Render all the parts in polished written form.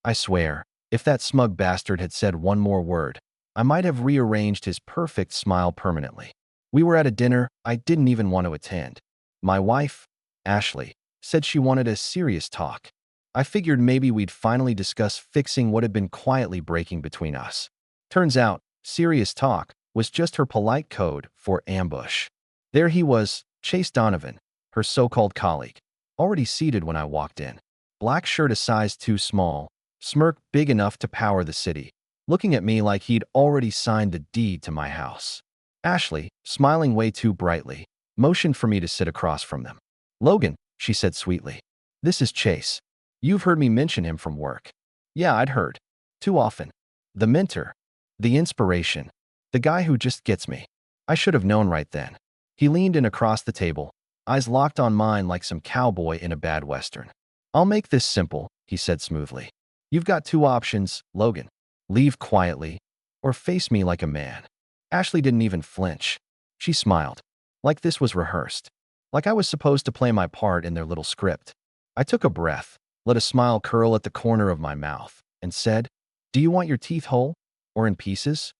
I swear, if that smug bastard had said one more word, I might have rearranged his perfect smile permanently. We were at a dinner I didn't even want to attend. My wife, Ashley, said she wanted a serious talk. I figured maybe we'd finally discuss fixing what had been quietly breaking between us. Turns out, serious talk was just her polite code for ambush. There he was, Chase Donovan, her so-called colleague, already seated when I walked in. Black shirt a size too small, smirk big enough to power the city, looking at me like he'd already signed the deed to my house. Ashley, smiling way too brightly, motioned for me to sit across from them. "Logan," she said sweetly, "this is Chase. You've heard me mention him from work." Yeah, I'd heard. Too often. The mentor. The inspiration. The guy who just gets me. I should have known right then. He leaned in across the table, eyes locked on mine like some cowboy in a bad western. "I'll make this simple," he said smoothly. "You've got two options, Logan. Leave quietly, or face me like a man." Ashley didn't even flinch. She smiled. Like this was rehearsed. Like I was supposed to play my part in their little script. I took a breath, let a smile curl at the corner of my mouth, and said, "Do you want your teeth whole? Or in pieces?"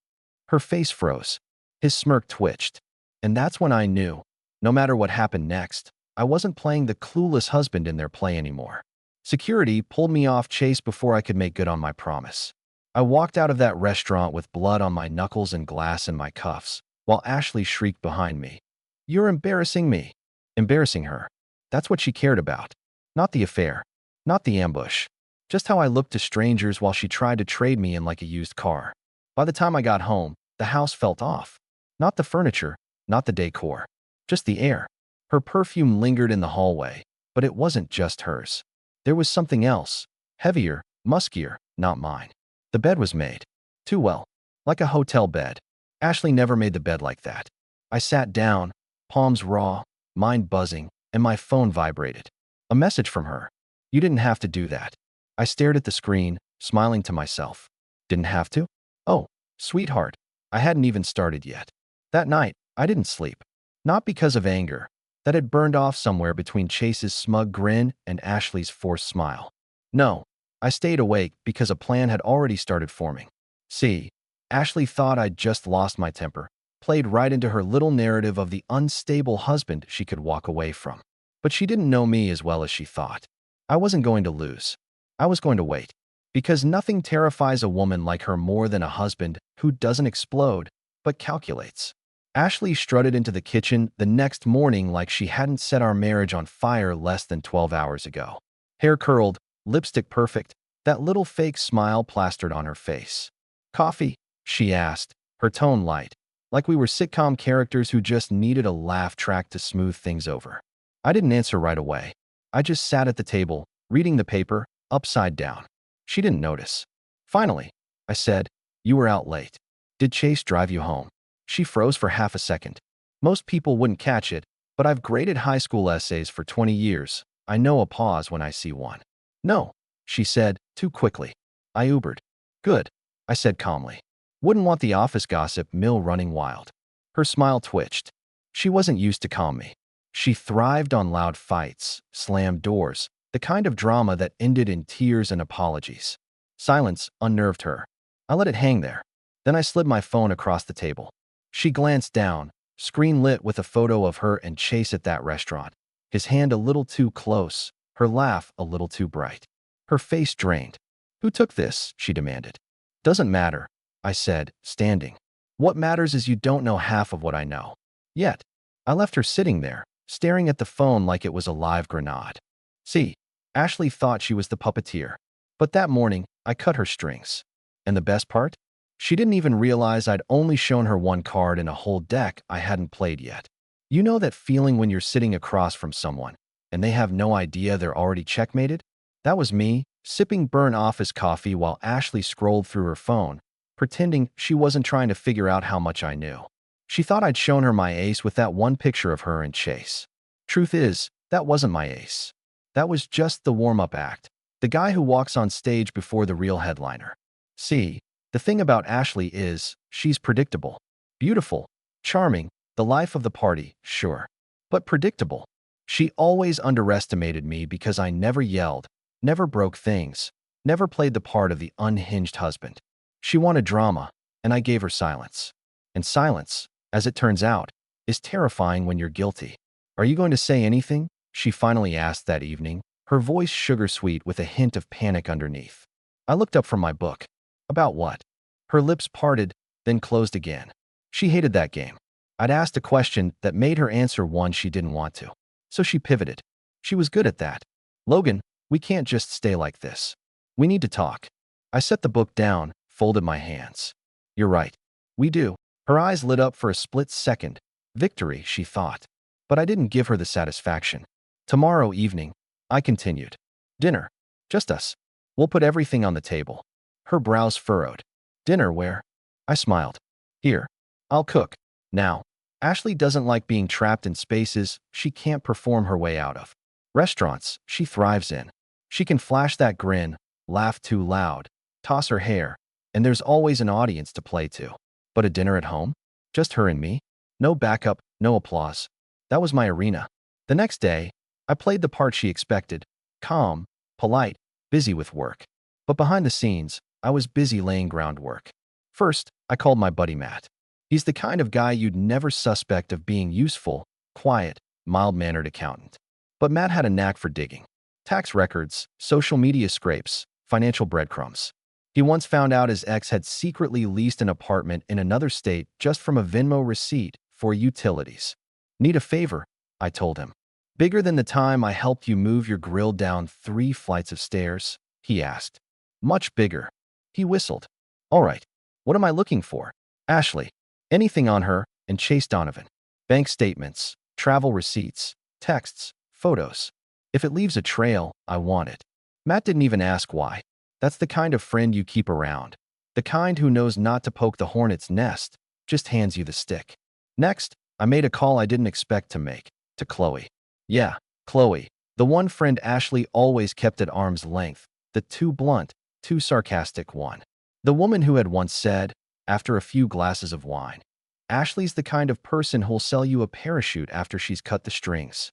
Her face froze. His smirk twitched. And that's when I knew, no matter what happened next, I wasn't playing the clueless husband in their play anymore. Security pulled me off Chase before I could make good on my promise. I walked out of that restaurant with blood on my knuckles and glass in my cuffs, while Ashley shrieked behind me, "You're embarrassing me." Embarrassing her. That's what she cared about. Not the affair. Not the ambush. Just how I looked to strangers while she tried to trade me in like a used car. By the time I got home, the house felt off. Not the furniture, not the decor. Just the air. Her perfume lingered in the hallway, but it wasn't just hers. There was something else. Heavier, muskier, not mine. The bed was made. Too well. Like a hotel bed. Ashley never made the bed like that. I sat down, palms raw, mind buzzing, and my phone vibrated. A message from her. "You didn't have to do that." I stared at the screen, smiling to myself. Didn't have to? Oh, sweetheart. I hadn't even started yet. That night, I didn't sleep. Not because of anger. That had burned off somewhere between Chase's smug grin and Ashley's forced smile. No, I stayed awake because a plan had already started forming. See, Ashley thought I'd just lost my temper, played right into her little narrative of the unstable husband she could walk away from. But she didn't know me as well as she thought. I wasn't going to lose. I was going to wait. Because nothing terrifies a woman like her more than a husband who doesn't explode, but calculates. Ashley strutted into the kitchen the next morning like she hadn't set our marriage on fire less than 12 hours ago. Hair curled, lipstick perfect, that little fake smile plastered on her face. "Coffee?" she asked, her tone light, like we were sitcom characters who just needed a laugh track to smooth things over. I didn't answer right away. I just sat at the table, reading the paper, upside down. She didn't notice. Finally, I said, "You were out late. Did Chase drive you home?" She froze for half a second. Most people wouldn't catch it, but I've graded high school essays for 20 years. I know a pause when I see one. "No," she said, too quickly. "I Ubered." "Good," I said calmly. Wouldn't want the office gossip mill running wild. Her smile twitched. She wasn't used to calm me. She thrived on loud fights, slammed doors, the kind of drama that ended in tears and apologies. Silence unnerved her. I let it hang there. Then I slid my phone across the table. She glanced down, screen lit with a photo of her and Chase at that restaurant. His hand a little too close, her laugh a little too bright. Her face drained. "Who took this?" she demanded. "Doesn't matter," I said, standing. "What matters is you don't know half of what I know. Yet." I left her sitting there, staring at the phone like it was a live grenade. See, Ashley thought she was the puppeteer. But that morning, I cut her strings. And the best part? She didn't even realize I'd only shown her one card in a whole deck I hadn't played yet. You know that feeling when you're sitting across from someone, and they have no idea they're already checkmated? That was me, sipping burnt office coffee while Ashley scrolled through her phone, pretending she wasn't trying to figure out how much I knew. She thought I'd shown her my ace with that one picture of her and Chase. Truth is, that wasn't my ace. That was just the warm-up act, the guy who walks on stage before the real headliner. See, the thing about Ashley is, she's predictable. Beautiful, charming, the life of the party, sure. But predictable. She always underestimated me because I never yelled, never broke things, never played the part of the unhinged husband. She wanted drama, and I gave her silence. And silence, as it turns out, is terrifying when you're guilty. Are you going to say anything? She finally asked that evening, her voice sugar-sweet with a hint of panic underneath. I looked up from my book. About what? Her lips parted, then closed again. She hated that game. I'd asked a question that made her answer one she didn't want to. So she pivoted. She was good at that. Logan, we can't just stay like this. We need to talk. I set the book down, folded my hands. You're right. We do. Her eyes lit up for a split second. Victory, she thought. But I didn't give her the satisfaction. Tomorrow evening, I continued. Dinner. Just us. We'll put everything on the table. Her brows furrowed. Dinner where? I smiled. Here. I'll cook. Now. Ashley doesn't like being trapped in spaces she can't perform her way out of. Restaurants, she thrives in. She can flash that grin, laugh too loud, toss her hair, and there's always an audience to play to. But a dinner at home? Just her and me? No backup, no applause. That was my arena. The next day, I played the part she expected. Calm, polite, busy with work. But behind the scenes, I was busy laying groundwork. First, I called my buddy Matt. He's the kind of guy you'd never suspect of being useful, quiet, mild-mannered accountant. But Matt had a knack for digging. Tax records, social media scrapes, financial breadcrumbs. He once found out his ex had secretly leased an apartment in another state just from a Venmo receipt for utilities. Need a favor, I told him. Bigger than the time I helped you move your grill down 3 flights of stairs? He asked. Much bigger. He whistled. All right. What am I looking for? Ashley. Anything on her and Chase Donovan. Bank statements, travel receipts, texts, photos. If it leaves a trail, I want it. Matt didn't even ask why. That's the kind of friend you keep around. The kind who knows not to poke the hornet's nest, just hands you the stick. Next, I made a call I didn't expect to make, to Chloe. Yeah, Chloe, the one friend Ashley always kept at arm's length, the too blunt, too sarcastic one. The woman who had once said, after a few glasses of wine, Ashley's the kind of person who'll sell you a parachute after she's cut the strings.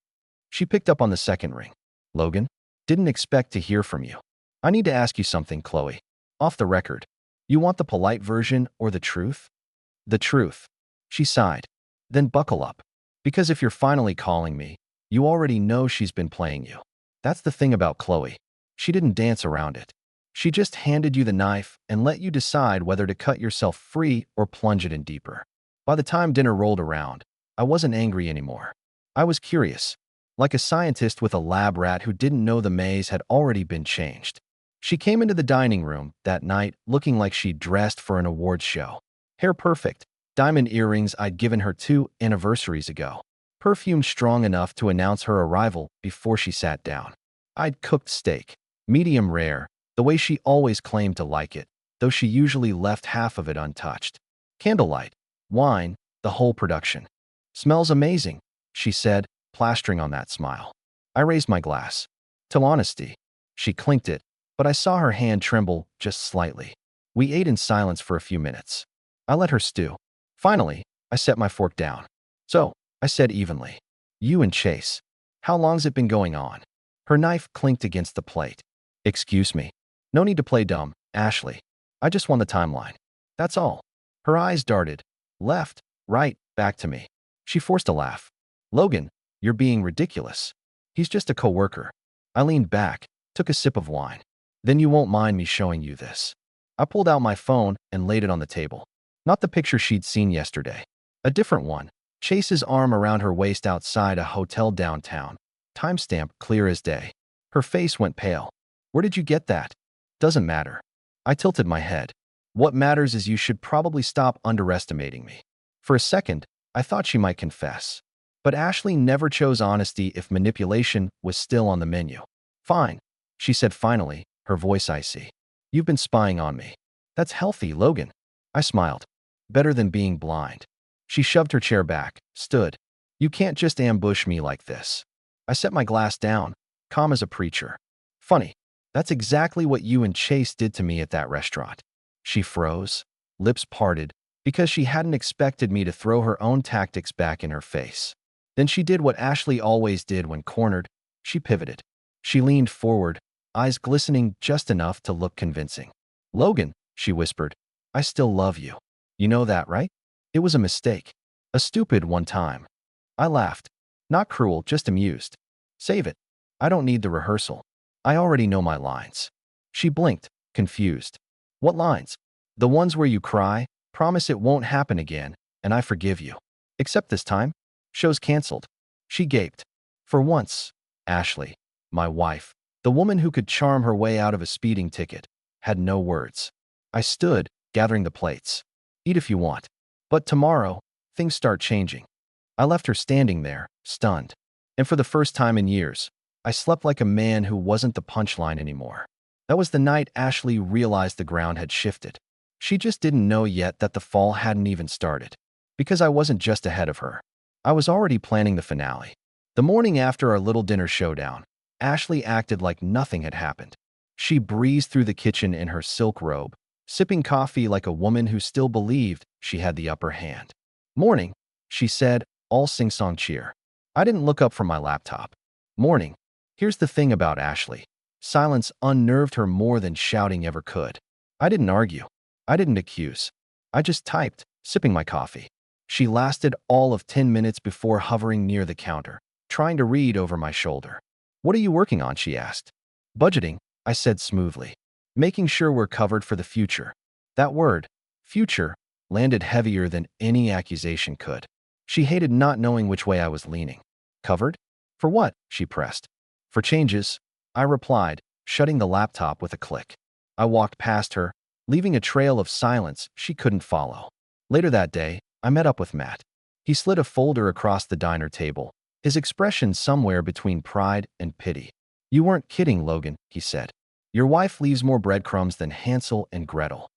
She picked up on the second ring. Logan, didn't expect to hear from you. I need to ask you something, Chloe. Off the record. You want the polite version or the truth? The truth. She sighed. Then buckle up. Because if you're finally calling me, you already know she's been playing you. That's the thing about Chloe. She didn't dance around it. She just handed you the knife and let you decide whether to cut yourself free or plunge it in deeper. By the time dinner rolled around, I wasn't angry anymore. I was curious, like a scientist with a lab rat who didn't know the maze had already been changed. She came into the dining room that night looking like she'd dressed for an awards show. Hair perfect, diamond earrings I'd given her 2 anniversaries ago. Perfume strong enough to announce her arrival before she sat down. I'd cooked steak, medium rare, the way she always claimed to like it, though she usually left half of it untouched. Candlelight, wine, the whole production. Smells amazing, she said, plastering on that smile. I raised my glass. Till honesty. She clinked it, but I saw her hand tremble just slightly. We ate in silence for a few minutes. I let her stew. Finally, I set my fork down. So, I said evenly. You and Chase. How long's it been going on? Her knife clinked against the plate. Excuse me. No need to play dumb, Ashley. I just want the timeline. That's all. Her eyes darted. Left, right, back to me. She forced a laugh. Logan, you're being ridiculous. He's just a coworker. I leaned back, took a sip of wine. Then you won't mind me showing you this. I pulled out my phone and laid it on the table. Not the picture she'd seen yesterday. A different one. Chase's arm around her waist outside a hotel downtown. Timestamp clear as day. Her face went pale. Where did you get that? Doesn't matter. I tilted my head. What matters is you should probably stop underestimating me. For a second, I thought she might confess. But Ashley never chose honesty if manipulation was still on the menu. Fine, she said finally, her voice icy. You've been spying on me. That's healthy, Logan. I smiled. Better than being blind. She shoved her chair back, stood. You can't just ambush me like this. I set my glass down, calm as a preacher. Funny. That's exactly what you and Chase did to me at that restaurant. She froze, lips parted, because she hadn't expected me to throw her own tactics back in her face. Then she did what Ashley always did when cornered. She pivoted. She leaned forward, eyes glistening just enough to look convincing. "Logan," she whispered, "I still love you. You know that, right? It was a mistake. A stupid one time." I laughed. Not cruel, just amused. "Save it. I don't need the rehearsal. I already know my lines." She blinked, confused. "What lines?" "The ones where you cry, promise it won't happen again, and I forgive you. Except this time. Show's canceled." She gaped. For once, Ashley, my wife, the woman who could charm her way out of a speeding ticket, had no words. I stood, gathering the plates. "Eat if you want. But tomorrow, things start changing." I left her standing there, stunned. And for the first time in years, I slept like a man who wasn't the punchline anymore. That was the night Ashley realized the ground had shifted. She just didn't know yet that the fall hadn't even started. Because I wasn't just ahead of her. I was already planning the finale. The morning after our little dinner showdown, Ashley acted like nothing had happened. She breezed through the kitchen in her silk robe, sipping coffee like a woman who still believed she had the upper hand. "Morning," she said, all sing-song cheer. I didn't look up from my laptop. "Morning." Here's the thing about Ashley. Silence unnerved her more than shouting ever could. I didn't argue. I didn't accuse. I just typed, sipping my coffee. She lasted all of 10 minutes before hovering near the counter, trying to read over my shoulder. "What are you working on?" she asked. "Budgeting," I said smoothly. "Making sure we're covered for the future." That word, future, landed heavier than any accusation could. She hated not knowing which way I was leaning. "Covered? For what?" she pressed. "For changes," I replied, shutting the laptop with a click. I walked past her, leaving a trail of silence she couldn't follow. Later that day, I met up with Matt. He slid a folder across the diner table, his expression somewhere between pride and pity. "You weren't kidding, Logan," he said. "Your wife leaves more breadcrumbs than Hansel and Gretel."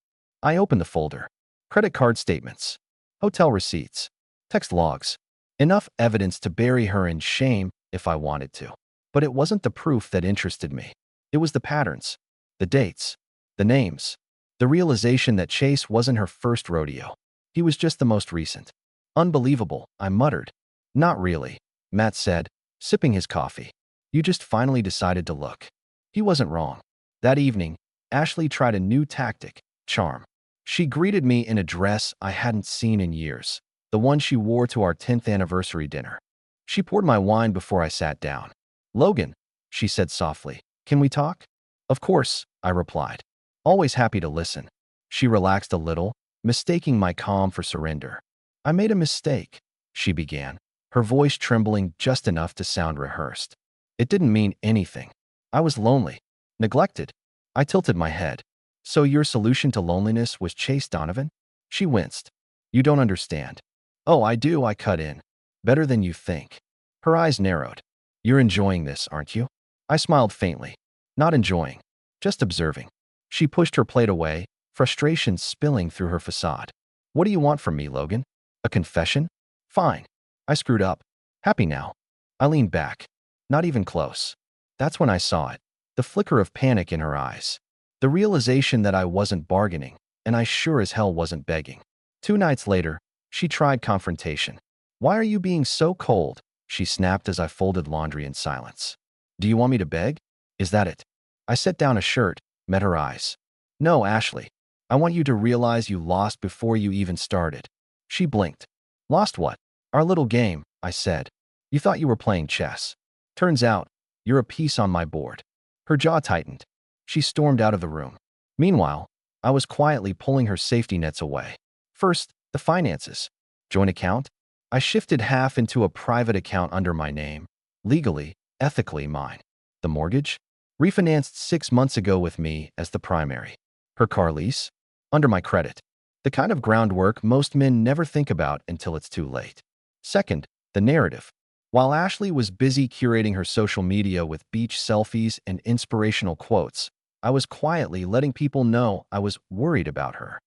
I opened the folder. Credit card statements, hotel receipts, text logs. Enough evidence to bury her in shame if I wanted to. But it wasn't the proof that interested me. It was the patterns, the dates, the names, the realization that Chase wasn't her first rodeo. He was just the most recent. "Unbelievable," I muttered. "Not really," Matt said, sipping his coffee. "You just finally decided to look." He wasn't wrong. That evening, Ashley tried a new tactic, charm. She greeted me in a dress I hadn't seen in years, the one she wore to our 10th anniversary dinner. She poured my wine before I sat down. "Logan," she said softly, "can we talk?" "Of course," I replied. "Always happy to listen." She relaxed a little, mistaking my calm for surrender. "I made a mistake," she began, her voice trembling just enough to sound rehearsed. "It didn't mean anything. I was lonely, neglected." I tilted my head. "So your solution to loneliness was Chase Donovan?" She winced. "You don't understand." "Oh, I do," I cut in. "Better than you think." Her eyes narrowed. "You're enjoying this, aren't you?" I smiled faintly. "Not enjoying. Just observing." She pushed her plate away, frustration spilling through her facade. "What do you want from me, Logan? A confession? Fine. I screwed up. Happy now." I leaned back. Not even close. That's when I saw it. The flicker of panic in her eyes. The realization that I wasn't bargaining, and I sure as hell wasn't begging. 2 nights later, she tried confrontation. "Why are you being so cold?" she snapped as I folded laundry in silence. "Do you want me to beg? Is that it?" I set down a shirt, met her eyes. "No, Ashley. I want you to realize you lost before you even started." She blinked. "Lost what?" "Our little game," I said. "You thought you were playing chess. Turns out, you're a piece on my board." Her jaw tightened. She stormed out of the room. Meanwhile, I was quietly pulling her safety nets away. First, the finances. Joint account? I shifted half into a private account under my name, legally, ethically mine. The mortgage? Refinanced 6 months ago with me as the primary. Her car lease? Under my credit. The kind of groundwork most men never think about until it's too late. Second, the narrative. While Ashley was busy curating her social media with beach selfies and inspirational quotes, I was quietly letting people know I was worried about her.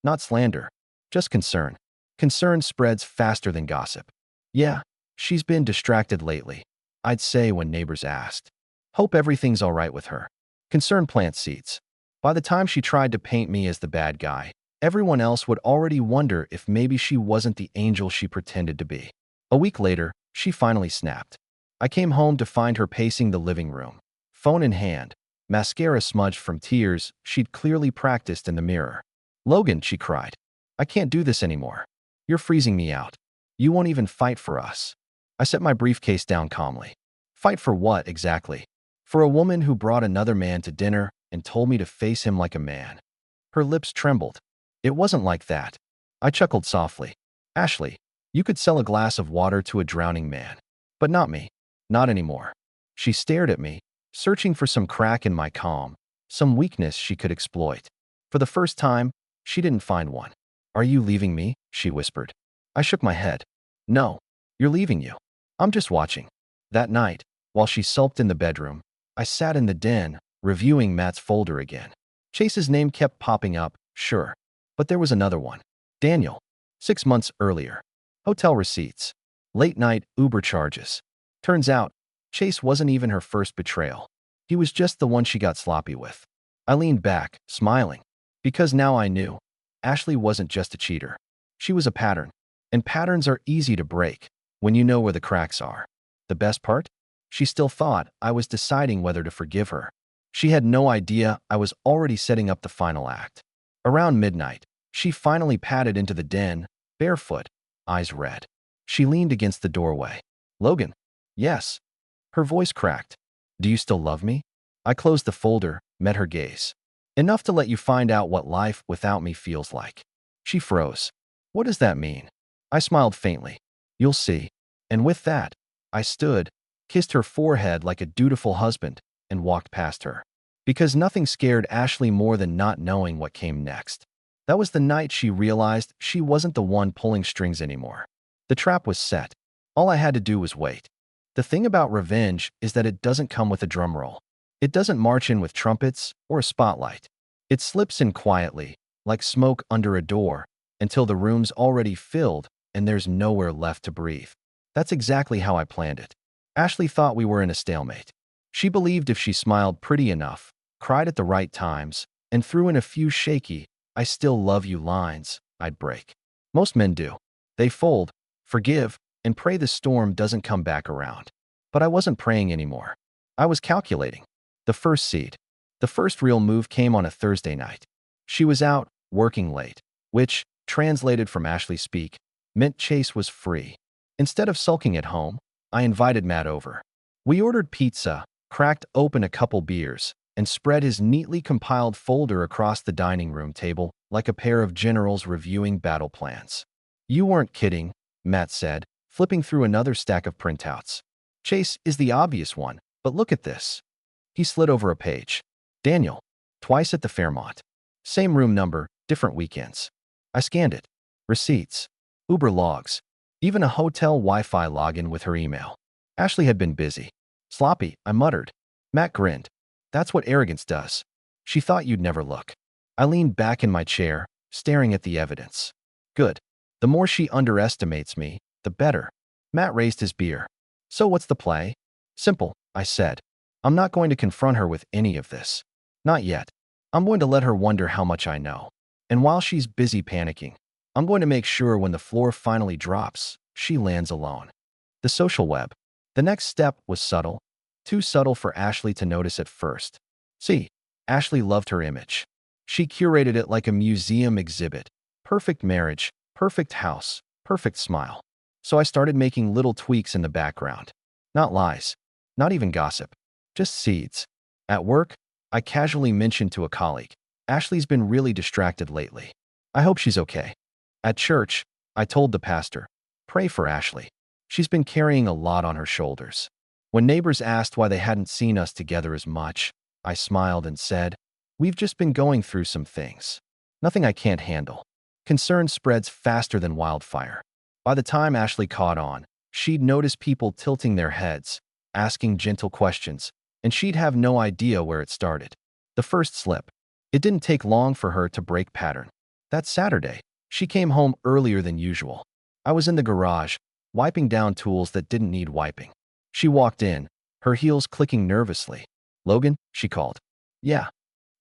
Not slander, just concern. Concern spreads faster than gossip. "Yeah, she's been distracted lately," I'd say when neighbors asked. "Hope everything's all right with her." Concern plants seeds. By the time she tried to paint me as the bad guy, everyone else would already wonder if maybe she wasn't the angel she pretended to be. A week later, she finally snapped. I came home to find her pacing the living room, phone in hand, mascara smudged from tears she'd clearly practiced in the mirror. "Logan," she cried, "I can't do this anymore. You're freezing me out. You won't even fight for us." I set my briefcase down calmly. Fight for what, exactly? For a woman who brought another man to dinner and told me to face him like a man. Her lips trembled. "It wasn't like that." I chuckled softly. "Ashley, you could sell a glass of water to a drowning man. But not me. Not anymore." She stared at me, searching for some crack in my calm, some weakness she could exploit. For the first time, she didn't find one. "Are you leaving me?" she whispered. I shook my head. "No, you're leaving you. I'm just watching." That night, while she sulked in the bedroom, I sat in the den, reviewing Matt's folder again. Chase's name kept popping up, sure. But there was another one. Daniel. 6 months earlier. Hotel receipts. Late-night Uber charges. Turns out, Chase wasn't even her first betrayal. He was just the one she got sloppy with. I leaned back, smiling. Because now I knew. Ashley wasn't just a cheater. She was a pattern. And patterns are easy to break when you know where the cracks are. The best part? She still thought I was deciding whether to forgive her. She had no idea I was already setting up the final act. Around midnight, she finally padded into the den, barefoot, eyes red. She leaned against the doorway. "Logan." "Yes." Her voice cracked. "Do you still love me?" I closed the folder, met her gaze. "Enough to let you find out what life without me feels like." She froze. "What does that mean?" I smiled faintly. "You'll see." And with that, I stood, kissed her forehead like a dutiful husband, and walked past her. Because nothing scared Ashley more than not knowing what came next. That was the night she realized she wasn't the one pulling strings anymore. The trap was set. All I had to do was wait. The thing about revenge is that it doesn't come with a drum roll. It doesn't march in with trumpets or a spotlight. It slips in quietly, like smoke under a door, until the room's already filled and there's nowhere left to breathe. That's exactly how I planned it. Ashley thought we were in a stalemate. She believed if she smiled pretty enough, cried at the right times, and threw in a few shaky, "I still love you" lines, I'd break. Most men do. They fold, forgive, and pray the storm doesn't come back around. But I wasn't praying anymore. I was calculating. The first seed. The first real move came on a Thursday night. She was out, working late, which, translated from Ashley speak, meant Chase was free. Instead of sulking at home, I invited Matt over. We ordered pizza, cracked open a couple beers, and spread his neatly compiled folder across the dining room table like a pair of generals reviewing battle plans. "You weren't kidding," Matt said, flipping through another stack of printouts. "Chase is the obvious one, but look at this." He slid over a page. "Daniel. Twice at the Fairmont. Same room number, different weekends." I scanned it. Receipts. Uber logs. Even a hotel Wi-Fi login with her email. Ashley had been busy. "Sloppy," I muttered. Matt grinned. "That's what arrogance does. She thought you'd never look." I leaned back in my chair, staring at the evidence. "Good. The more she underestimates me, the better." Matt raised his beer. "So what's the play?" "Simple," I said. "I'm not going to confront her with any of this. Not yet. I'm going to let her wonder how much I know. And while she's busy panicking, I'm going to make sure when the floor finally drops, she lands alone." The social web. The next step was subtle. Too subtle for Ashley to notice at first. See, Ashley loved her image. She curated it like a museum exhibit. Perfect marriage, perfect house, perfect smile. So I started making little tweaks in the background. Not lies. Not even gossip. Just seeds. At work, I casually mentioned to a colleague, "Ashley's been really distracted lately. I hope she's okay." At church, I told the pastor, "Pray for Ashley. She's been carrying a lot on her shoulders." When neighbors asked why they hadn't seen us together as much, I smiled and said, "We've just been going through some things. Nothing I can't handle." Concern spreads faster than wildfire. By the time Ashley caught on, she'd notice people tilting their heads, asking gentle questions, and she'd have no idea where it started. The first slip. It didn't take long for her to break pattern. That Saturday, she came home earlier than usual. I was in the garage, wiping down tools that didn't need wiping. She walked in, her heels clicking nervously. "Logan?" she called. "Yeah."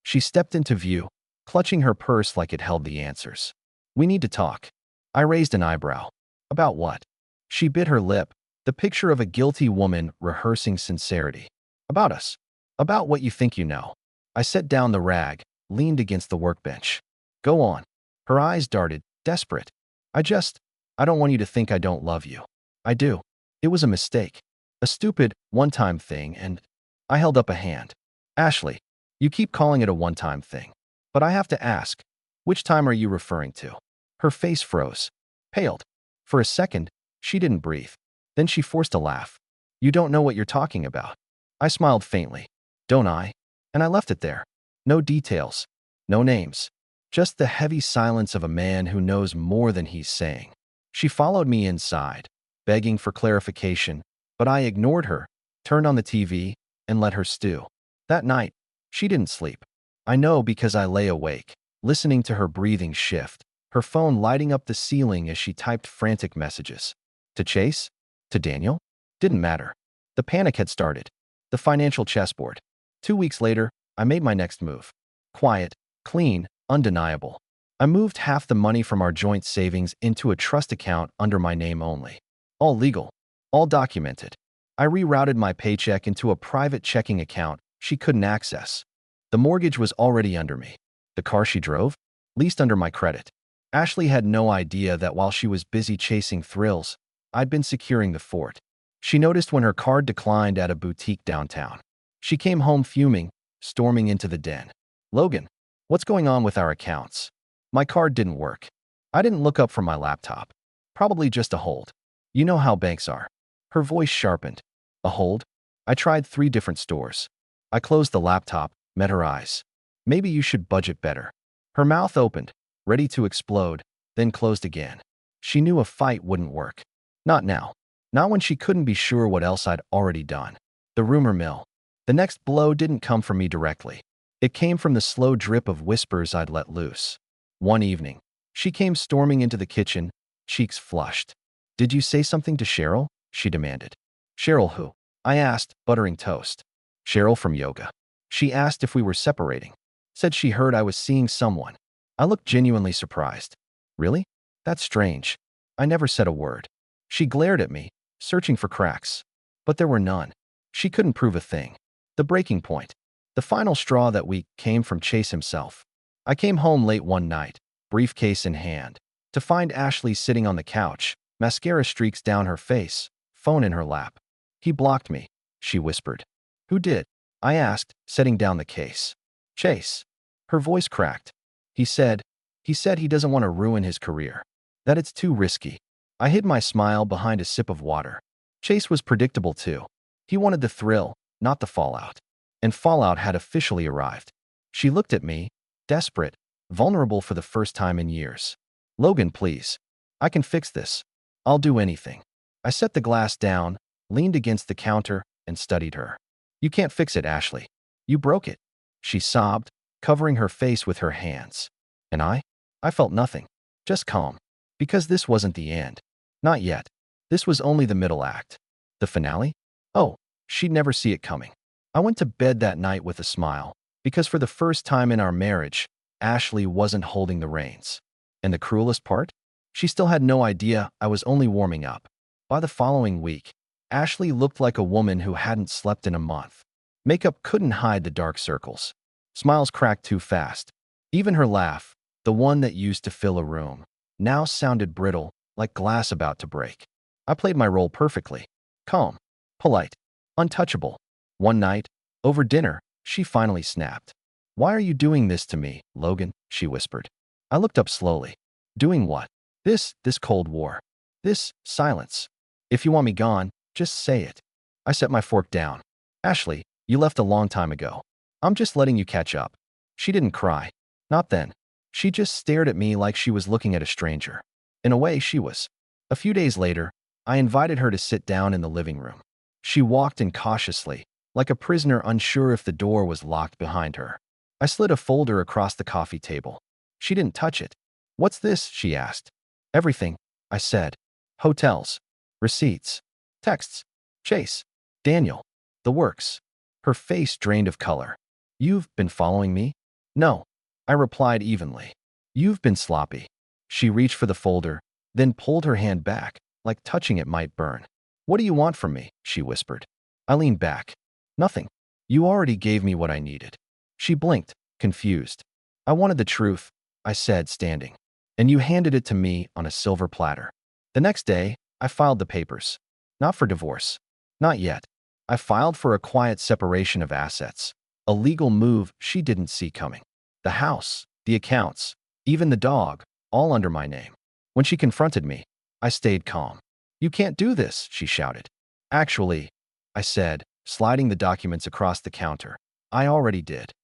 She stepped into view, clutching her purse like it held the answers. "We need to talk." I raised an eyebrow. "About what?" She bit her lip, the picture of a guilty woman rehearsing sincerity. "About us. About what you think you know." I set down the rag, leaned against the workbench. Go on. Her eyes darted, desperate. I don't want you to think I don't love you. I do. It was a mistake. A stupid, one-time thing, and I held up a hand. Ashley, you keep calling it a one-time thing. But I have to ask, which time are you referring to? Her face froze, paled. For a second, she didn't breathe. Then she forced a laugh. You don't know what you're talking about. I smiled faintly. Don't I? And I left it there. No details. No names. Just the heavy silence of a man who knows more than he's saying. She followed me inside, begging for clarification, but I ignored her, turned on the TV, and let her stew. That night, she didn't sleep. I know because I lay awake, listening to her breathing shift, her phone lighting up the ceiling as she typed frantic messages. To Chase? To Daniel? Didn't matter. The panic had started. The financial chessboard. 2 weeks later, I made my next move. Quiet, clean, undeniable. I moved half the money from our joint savings into a trust account under my name only. All legal. All documented. I rerouted my paycheck into a private checking account she couldn't access. The mortgage was already under me. The car she drove? Leased under my credit. Ashley had no idea that while she was busy chasing thrills, I'd been securing the fort. She noticed when her card declined at a boutique downtown. She came home fuming, storming into the den. Logan, what's going on with our accounts? My card didn't work. I didn't look up from my laptop. Probably just a hold. You know how banks are. Her voice sharpened. A hold? I tried 3 different stores. I closed the laptop, met her eyes. Maybe you should budget better. Her mouth opened, ready to explode, then closed again. She knew a fight wouldn't work. Not now. Not when she couldn't be sure what else I'd already done. The rumor mill. The next blow didn't come from me directly. It came from the slow drip of whispers I'd let loose. One evening, she came storming into the kitchen, cheeks flushed. Did you say something to Cheryl? She demanded. Cheryl who? I asked, buttering toast. Cheryl from yoga. She asked if we were separating. Said she heard I was seeing someone. I looked genuinely surprised. Really? That's strange. I never said a word. She glared at me, searching for cracks. But there were none. She couldn't prove a thing. The breaking point. The final straw that week came from Chase himself. I came home late one night, briefcase in hand, to find Ashley sitting on the couch, mascara streaks down her face, phone in her lap. He blocked me, she whispered. Who did? I asked, setting down the case. Chase. Her voice cracked. He said he doesn't want to ruin his career. That it's too risky. I hid my smile behind a sip of water. Chase was predictable too. He wanted the thrill, not the fallout. And fallout had officially arrived. She looked at me, desperate, vulnerable for the first time in years. Logan, please. I can fix this. I'll do anything. I set the glass down, leaned against the counter, and studied her. You can't fix it, Ashley. You broke it. She sobbed, covering her face with her hands. And I felt nothing. Just calm. Because this wasn't the end. Not yet. This was only the middle act. The finale? Oh, she'd never see it coming. I went to bed that night with a smile, because for the first time in our marriage, Ashley wasn't holding the reins. And the cruelest part? She still had no idea I was only warming up. By the following week, Ashley looked like a woman who hadn't slept in a month. Makeup couldn't hide the dark circles. Smiles cracked too fast. Even her laugh, the one that used to fill a room, now sounded brittle, like glass about to break. I played my role perfectly. Calm, polite, untouchable. One night, over dinner, she finally snapped. Why are you doing this to me, Logan? She whispered. I looked up slowly. Doing what? This Cold War. This silence. If you want me gone, just say it. I set my fork down. Ashley, you left a long time ago. I'm just letting you catch up. She didn't cry. Not then. She just stared at me like she was looking at a stranger. In a way, she was. A few days later, I invited her to sit down in the living room. She walked in cautiously, like a prisoner unsure if the door was locked behind her. I slid a folder across the coffee table. She didn't touch it. What's this? She asked. Everything, I said. Hotels, receipts, texts, Chase, Daniel, the works. Her face drained of color. You've been following me? No, I replied evenly. You've been sloppy. She reached for the folder, then pulled her hand back, like touching it might burn. What do you want from me? She whispered. I leaned back. Nothing. You already gave me what I needed. She blinked, confused. I wanted the truth, I said, standing. And you handed it to me on a silver platter. The next day, I filed the papers. Not for divorce. Not yet. I filed for a quiet separation of assets. A legal move she didn't see coming. The house, the accounts, even the dog, all under my name. When she confronted me, I stayed calm. You can't do this, she shouted. Actually, I said, sliding the documents across the counter. I already did.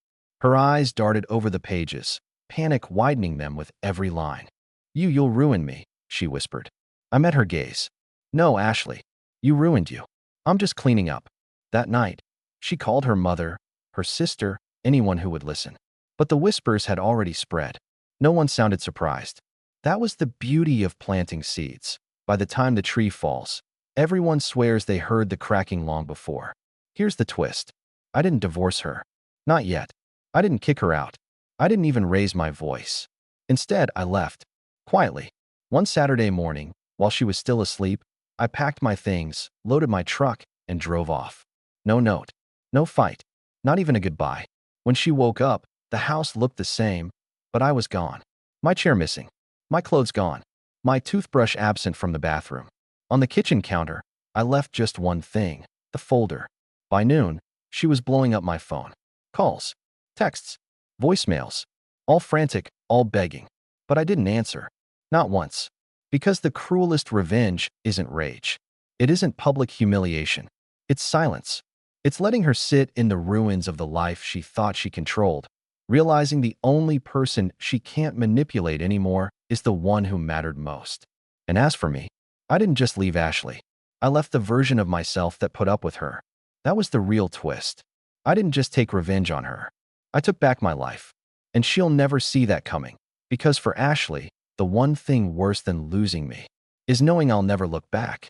Her eyes darted over the pages, panic widening them with every line. You'll ruin me, she whispered. I met her gaze. No, Ashley. You ruined you. I'm just cleaning up. That night, she called her mother, her sister, anyone who would listen. But the whispers had already spread. No one sounded surprised. That was the beauty of planting seeds. By the time the tree falls, everyone swears they heard the cracking long before. Here's the twist. I didn't divorce her. Not yet. I didn't kick her out. I didn't even raise my voice. Instead, I left. Quietly. One Saturday morning, while she was still asleep, I packed my things, loaded my truck, and drove off. No note. No fight. Not even a goodbye. When she woke up, the house looked the same, but I was gone. My chair missing. My clothes gone. My toothbrush absent from the bathroom. On the kitchen counter, I left just one thing, the folder. By noon, she was blowing up my phone. Calls, texts, voicemails, all frantic, all begging. But I didn't answer. Not once. Because the cruelest revenge isn't rage. It isn't public humiliation. It's silence. It's letting her sit in the ruins of the life she thought she controlled, realizing the only person she can't manipulate anymore is the one who mattered most. And as for me, I didn't just leave Ashley. I left the version of myself that put up with her. That was the real twist. I didn't just take revenge on her. I took back my life. And she'll never see that coming. Because for Ashley, the one thing worse than losing me is knowing I'll never look back.